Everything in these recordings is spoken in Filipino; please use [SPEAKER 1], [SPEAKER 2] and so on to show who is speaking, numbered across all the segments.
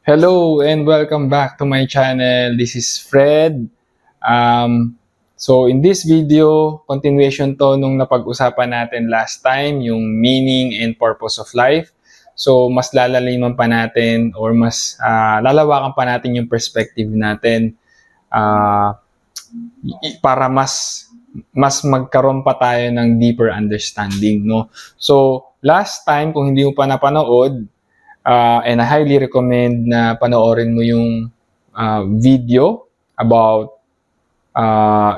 [SPEAKER 1] Hello and welcome back to my channel. This is Fred. So in this video, continuation to nung napag-usapan natin last time, yung meaning and purpose of life. So mas lalaliman pa natin or mas lalawakan pa natin yung perspective natin para mas magkaroon pa tayo ng deeper understanding, no? So last time, kung hindi mo pa napanood, and I highly recommend na panoorin mo yung video about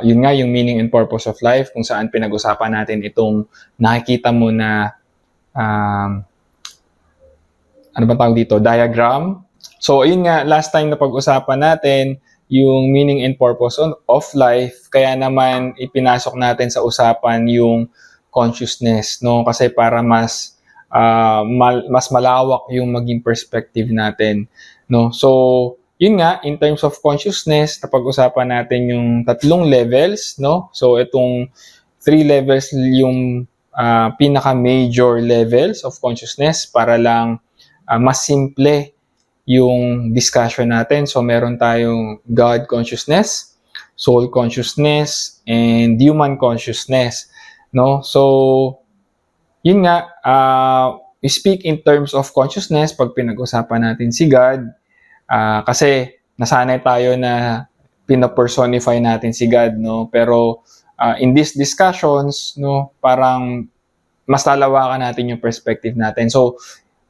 [SPEAKER 1] yun nga, yung meaning and purpose of life, kung saan pinag-usapan natin itong nakikita mo na ano ba tawag dito? Diagram. So, ayun nga, last time na pag-usapan natin yung meaning and purpose of life, kaya naman ipinasok natin sa usapan yung consciousness, no? Kasi para mas malawak yung maging perspective natin, no? So, yun nga, in terms of consciousness, napag-usapan natin yung tatlong levels, no? So, itong 3 levels yung pinaka-major levels of consciousness para lang mas simple yung discussion natin. So, meron tayong God consciousness, soul consciousness, and human consciousness, no? So, yun nga, we speak in terms of consciousness pag pinag-usapan natin si God, kasi nasanay tayo na pinapersonify natin si God, no? Pero in these discussions, no, parang mas lalawakan natin yung perspective natin. So,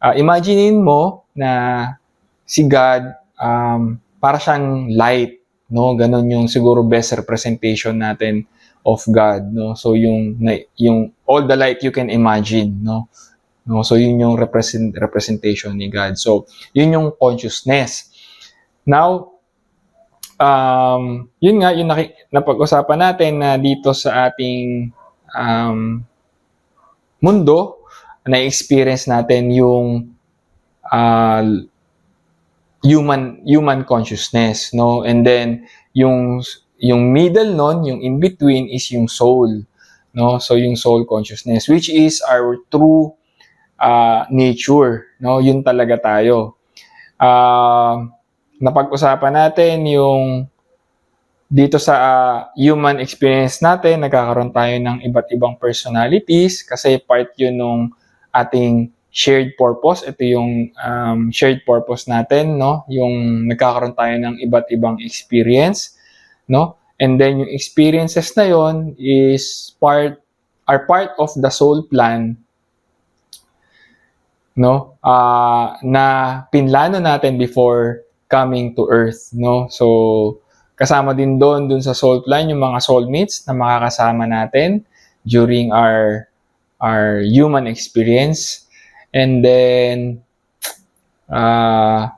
[SPEAKER 1] imaginein mo na si God, para siyang light, no? Ganon yung siguro best representation natin of God, no? So yung all the light you can imagine, no? So yun yung representation ni God. So yun yung consciousness. Now, yun nga yung napag-usapan natin na dito sa ating mundo, na-experience natin yung human consciousness, no? And then yung middle nun, yung in between is yung soul, no? So yung soul consciousness, which is our true nature, no? Yun talaga tayo. Napag-usapan natin yung dito sa human experience natin, nagkakaroon tayo ng iba't ibang personalities kasi part yun nung ating shared purpose. Ito yung shared purpose natin, no? Yung nagkakaroon tayo ng iba't ibang experience, no? And then yung experiences na yon is part of the soul plan, no? Na pinlano natin before coming to earth, no? So kasama din dun sa soul plan yung mga soulmates na makakasama natin during our human experience. And then,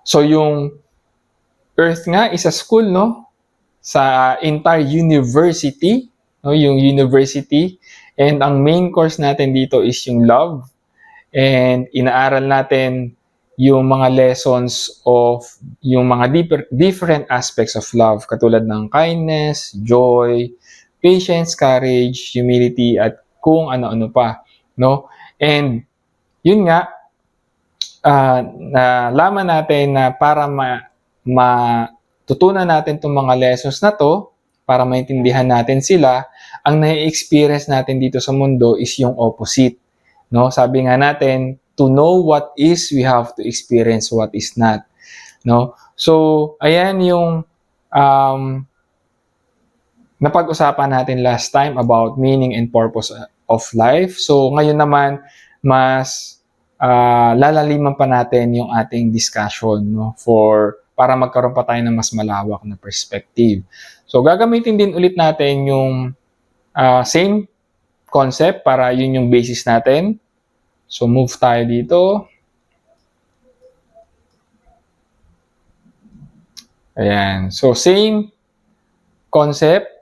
[SPEAKER 1] so yung Earth nga is a school, no? Sa entire university, no? Yung university. And ang main course natin dito is yung love. And inaaral natin yung mga lessons of yung mga different aspects of love, katulad ng kindness, joy, patience, courage, humility, at kung ano-ano pa, no? And yun nga, nalaman natin na para matutunan natin itong mga lessons na to, para maintindihan natin sila, ang nai-experience natin dito sa mundo is yung opposite, no? Sabi nga natin, to know what is, we have to experience what is not, no? So, ayan yung napag-usapan natin last time about meaning and purpose of life. So, ngayon naman, mas lalaliman pa natin yung ating discussion, no, para magkaroon pa tayo ng mas malawak na perspective. So gagamitin din ulit natin yung same concept para yun yung basis natin. So move tayo dito. Ayan. So same concept.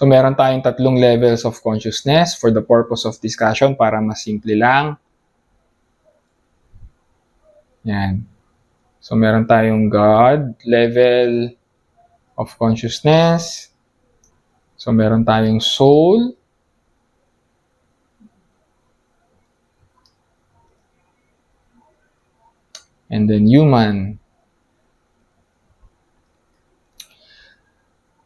[SPEAKER 1] So, meron tayong tatlong levels of consciousness for the purpose of discussion para mas simple lang. Yan. So, meron tayong God level of consciousness. So, meron tayong soul. and then human.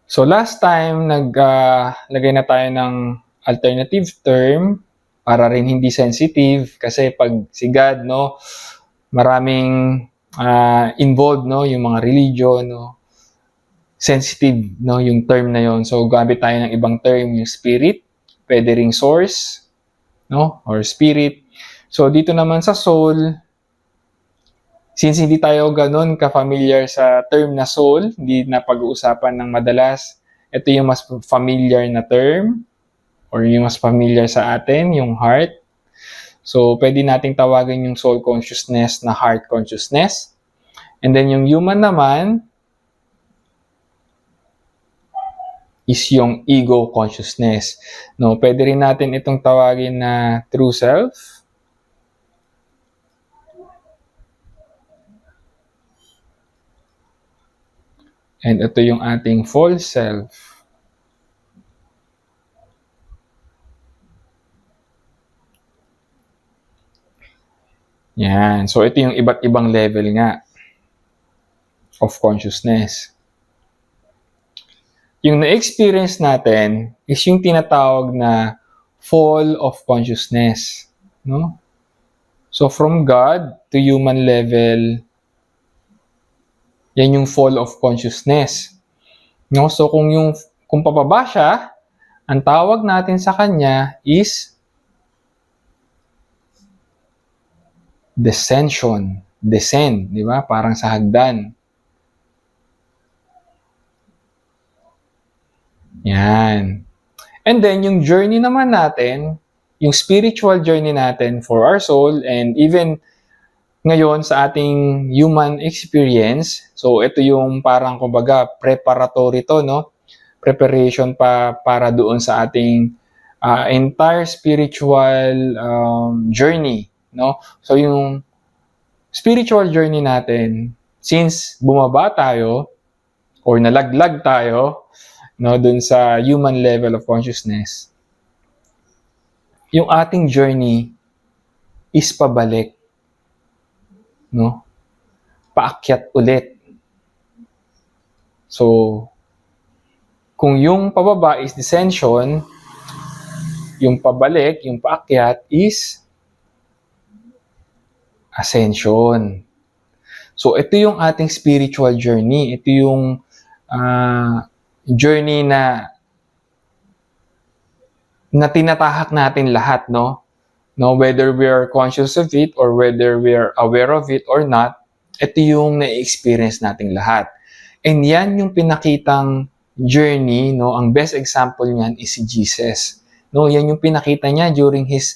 [SPEAKER 1] So last time, naglagay na tayo ng alternative term para rin hindi sensitive kasi pag si God, no, maraming involved, no, yung mga religion, no, sensitive, no, yung term na yon. So gamit tayo ng ibang term, yung spirit, pwede ring source, no, or spirit. So dito naman sa soul, since hindi tayo ganun ka-familiar sa term na soul, hindi na pag-uusapan ng madalas, ito yung mas familiar na term or yung mas familiar sa atin, yung heart. So, pwede nating tawagin yung soul consciousness na heart consciousness. And then yung human naman is yung ego consciousness. No, pwede rin natin itong tawagin na true self. And ito yung ating false self. Yan. So, ito yung iba't ibang level nga of consciousness. Yung na-experience natin is yung tinatawag na fall of consciousness. No? So, from God to human level, yan yung fall of consciousness. No? So, kung pababa siya, ang tawag natin sa kanya is descension. Descend, di ba? Parang sa hagdan. Yan. And then, yung journey naman natin, yung spiritual journey natin for our soul, and even ngayon sa ating human experience, so ito yung parang kumbaga preparatory to, no? Preparation para doon sa ating entire spiritual journey, no? So yung spiritual journey natin, since bumaba tayo or nalaglag tayo, no, doon sa human level of consciousness, yung ating journey is pabalik. No? Paakyat ulit. So, kung yung pababa is descension, yung pabalik, yung paakyat is ascension. So, ito yung ating spiritual journey. Ito yung journey na tinatahak natin lahat, no? No, whether we are conscious of it or whether we are aware of it or not, ito yung na-experience nating lahat. And yan yung pinakitang journey, no? Ang best example niyan is si Jesus. No, yan yung pinakita niya during his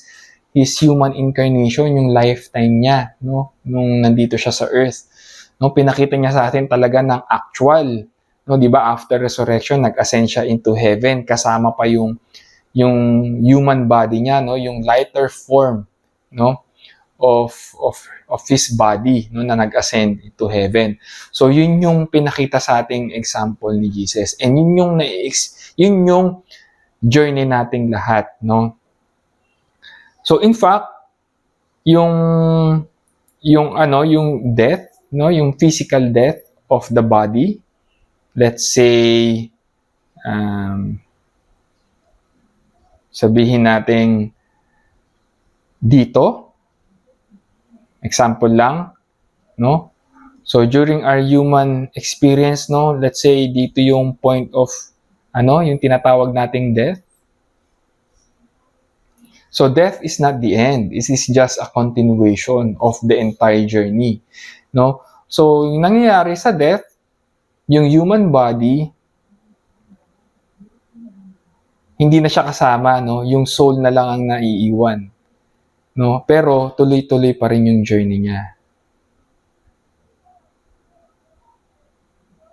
[SPEAKER 1] human incarnation, yung lifetime niya, no? Nung nandito siya sa earth. No, pinakita niya sa atin talaga ng actual, no? 'Di ba? After resurrection, nag-ascend siya into heaven, kasama pa yung human body niya, no, yung lighter form, no, of his body, no, na nag-ascend into heaven. So yun yung pinakita sa ating example ni Jesus, and yun yung journey nating lahat, no. So in fact, yung death, no, yung physical death of the body, let's say sabihin natin dito, example lang, no? So during our human experience, no, let's say dito yung point of yung tinatawag nating death. So death is not the end. It is just a continuation of the entire journey, no? So yung nangyayari sa death, yung human body hindi na siya kasama, no? Yung soul na lang ang naiiwan, no? Pero tuloy-tuloy pa rin yung journey niya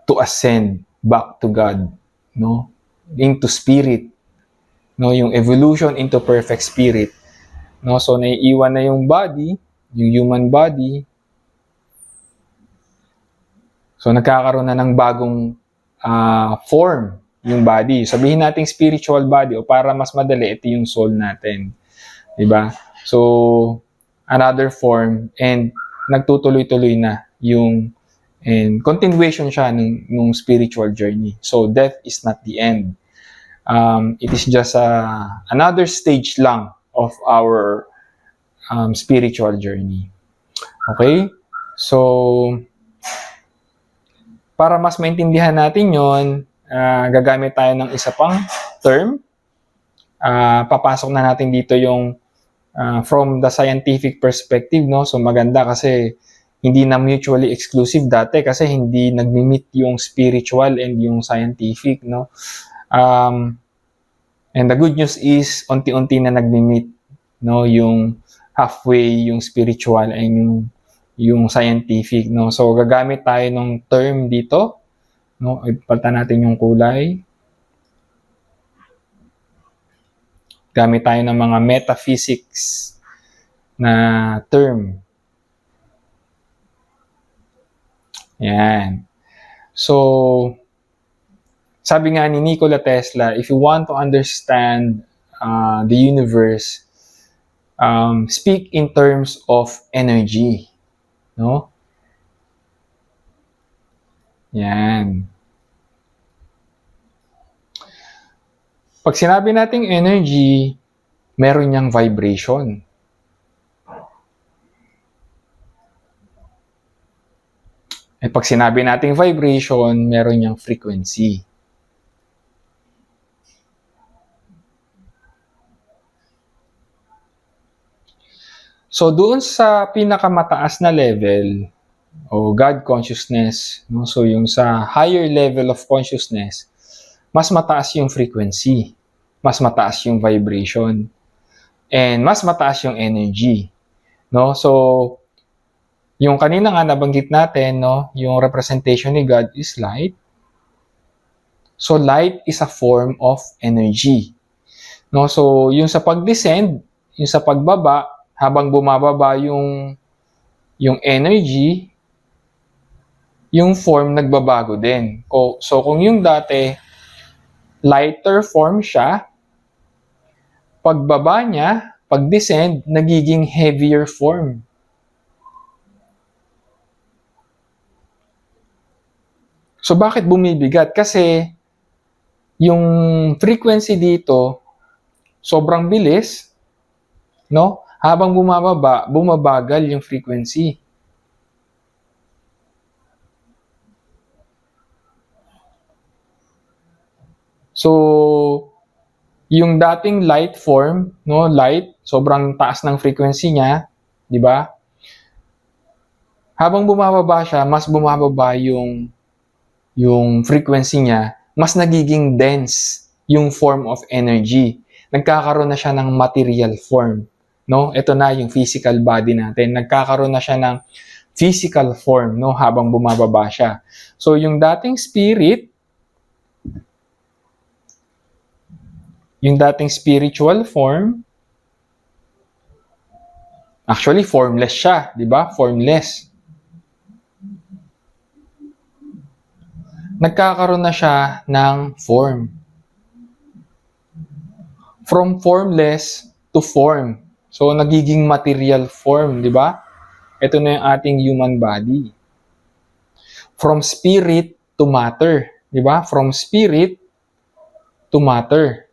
[SPEAKER 1] to ascend back to God, no? Into spirit, no? Yung evolution into perfect spirit, no? So naiiwan na yung body, yung human body. So nagkakaroon na ng bagong form yung body. Sabihin nating spiritual body, o para mas madali, ito yung soul natin. Diba? So, another form. And nagtutuloy-tuloy na yung and continuation siya nung spiritual journey. So death is not the end. It is just another stage lang of our spiritual journey. Okay? So, para mas maintindihan natin yon, gagamit tayo ng isa pang term. Papasok na natin dito yung from the scientific perspective, no? So maganda kasi hindi na mutually exclusive dati kasi hindi nagmi-meet yung spiritual and yung scientific, no? And the good news is unti-unti na nagmi-meet, no, yung halfway yung spiritual and yung scientific, no? So gagamit tayo ng term dito, no? Ipalitan natin yung kulay. Gamit tayo ng mga metaphysics na term. Yan. So, sabi nga ni Nikola Tesla, if you want to understand the universe, speak in terms of energy. No? Yan. Pag sinabi nating energy, meron niyang vibration. At pag sinabi nating vibration, meron niyang frequency. So doon sa pinakamataas na level o God consciousness, no? So yung sa higher level of consciousness, mas mataas yung frequency, mas mataas yung vibration, and mas mataas yung energy, no? So yung kanina nga nabanggit natin, no, yung representation ni God is light. So light is a form of energy. No, so yung sa pag-descend, yung sa pagbaba, habang bumababa yung energy, yung form nagbabago din. So kung yung dati lighter form siya, pagbaba niya, pag-descend, nagiging heavier form. So bakit bumibigat? Kasi yung frequency dito sobrang bilis, no? Habang bumababa, bumabagal yung frequency. So yung dating light form, no, light, sobrang taas ng frequency niya, di ba? Habang bumababa siya, mas bumababa yung frequency niya, mas nagiging dense yung form of energy. Nagkakaroon na siya ng material form, no? Ito na yung physical body natin. Nagkakaroon na siya ng physical form, no, habang bumababa siya. So yung dating spirit, yung dating spiritual form, actually formless siya, di ba? Formless. Nagkakaroon na siya ng form. From formless to form. So nagiging material form, di ba? Ito na yung ating human body. From spirit to matter, di ba? From spirit to matter.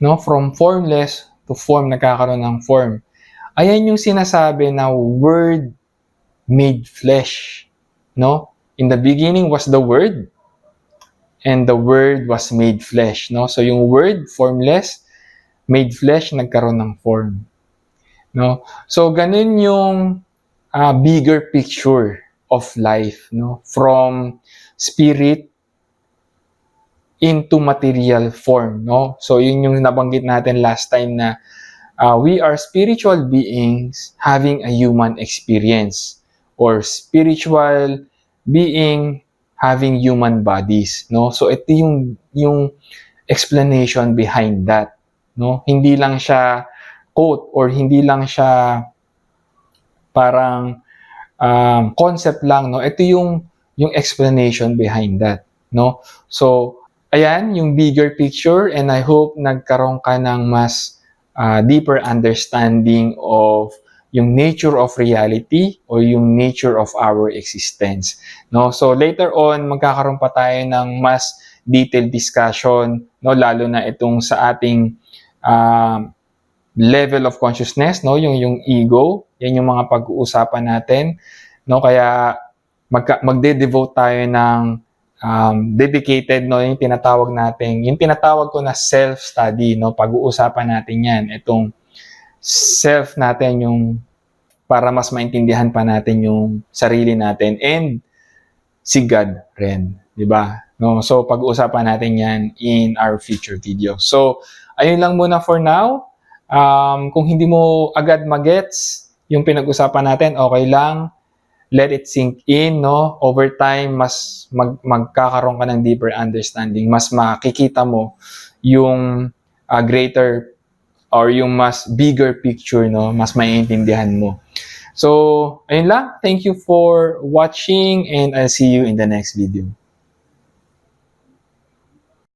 [SPEAKER 1] No, from formless to form, nagkakaroon ng form. Ayan yung sinasabi na word made flesh, no? In the beginning was the word, and the word was made flesh, no? So yung word formless, made flesh, nagkaroon ng form, no? So ganun yung bigger picture of life, no? From spirit into material form, no? So yun yung nabanggit natin last time na we are spiritual beings having a human experience, or spiritual being having human bodies, no? So ito yung explanation behind that, no? Hindi lang siya quote or hindi lang siya parang concept lang, no? Ito yung explanation behind that, no? So ayan, yung bigger picture, and I hope nagkaroon ka ng mas deeper understanding of yung nature of reality or yung nature of our existence, no? So later on magkakaroon pa tayo ng mas detailed discussion, no, lalo na itong sa ating level of consciousness, no, yung ego, yan yung mga pag-uusapan natin, no? Kaya magde-devote tayo ng dedicated, no, yung tinatawag ko na self-study, no? Pag-uusapan natin yan, itong self natin, yung para mas maintindihan pa natin yung sarili natin and si God rin, di ba? No, so pag-uusapan natin yan in our future video. So ayun lang muna for now. Kung hindi mo agad magets yung pinag-usapan natin, okay lang. Let it sink in, no? Over time, mas magkakaroon ka ng deeper understanding. Mas makikita mo yung greater or yung mas bigger picture, no? Mas maiintindihan mo. So, ayun lang. Thank you for watching and I'll see you in the next video.